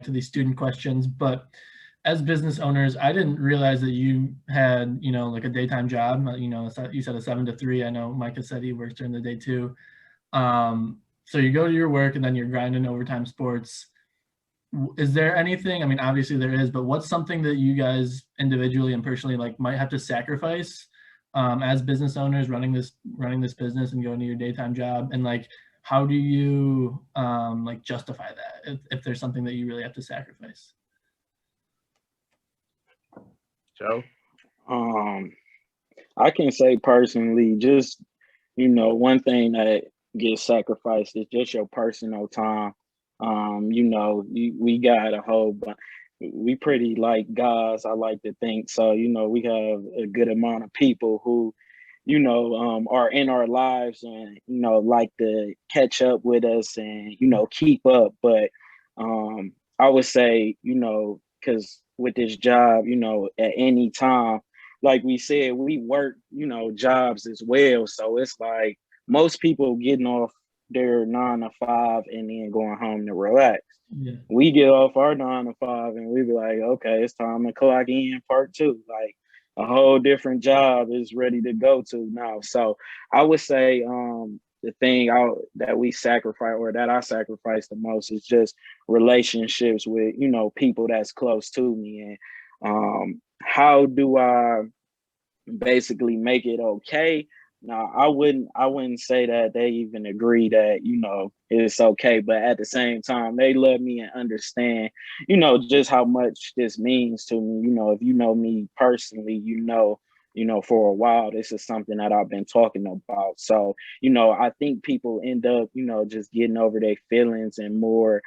to these student questions, but as business owners, I didn't realize that you had, like a daytime job. You said a 7 to 3. I know Micah said he works during the day too. So you go to your work and then you're grinding overtime sports. Is there anything, I mean, obviously there is, but what's something that you guys individually and personally like might have to sacrifice as business owners running this business and going to your daytime job? And like, how do you like justify that if there's something that you really have to sacrifice? Joe? I can say personally, just, one thing that gets sacrificed is just your personal time. We got a whole bunch. We pretty like guys, I like to think. So, we have a good amount of people who, are in our lives and, like to catch up with us and, keep up. But I would say, because with this job, at any time, like we said, we work, jobs as well. So it's like most people getting off their 9 to 5 and then going home to relax. Yeah. We get off our 9 to 5 and we be like, okay, it's time to clock in part 2. Like a whole different job is ready to go to now. So I would say the thing that we sacrifice or that I sacrifice the most is just relationships with, people that's close to me. And how do I basically make it okay? Now, I wouldn't say that they even agree that, it's okay, but at the same time, they love me and understand, just how much this means to me. If you know me personally, for a while, this is something that I've been talking about. So, I think people end up, just getting over their feelings and more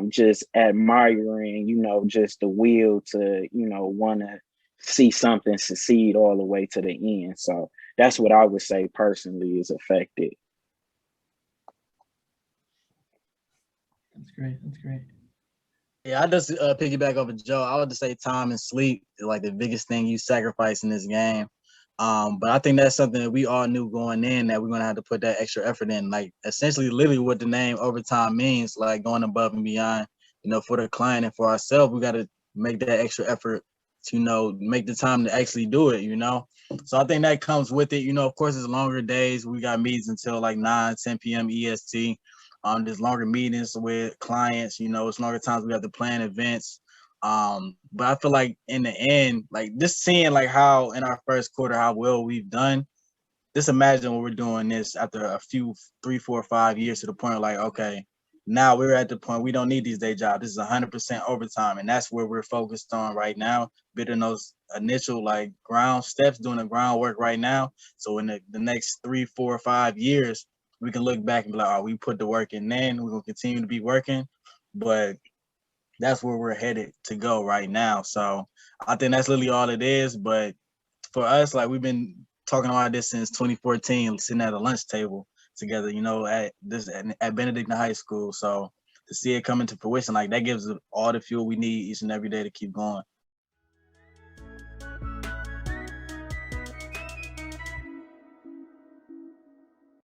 just admiring, just the will to, want to see something succeed all the way to the end. So that's what I would say personally is affected. That's great. That's great. Yeah, I just piggyback over Joe. I would just say time and sleep is like the biggest thing you sacrifice in this game. But I think that's something that we all knew going in, that we're gonna have to put that extra effort in. Like essentially, literally, what the name overtime means, like going above and beyond. For the client and for ourselves, we got to make that extra effort to make the time to actually do it. So I think that comes with it. Of course, it's longer days. We got meetings until like 9-10 p.m. EST. There's longer meetings with clients. It's longer times we have to plan events. But I feel like in the end, like just seeing like how in our first quarter how well we've done. Just imagine what we're doing this after a few 3, 4, 5 years to the point of like, okay, now we're at the point we don't need these day jobs. This is 100% overtime, and that's where we're focused on right now. Building those initial like ground steps, doing the groundwork right now. So in the next 3, 4, 5 years, we can look back and be like, oh, we put the work in then. We're gonna continue to be working, but that's where we're headed to go right now. So I think that's literally all it is. But for us, like we've been talking about this since 2014, sitting at a lunch table together, at Benedictine High School. So to see it come into fruition, like that gives us all the fuel we need each and every day to keep going.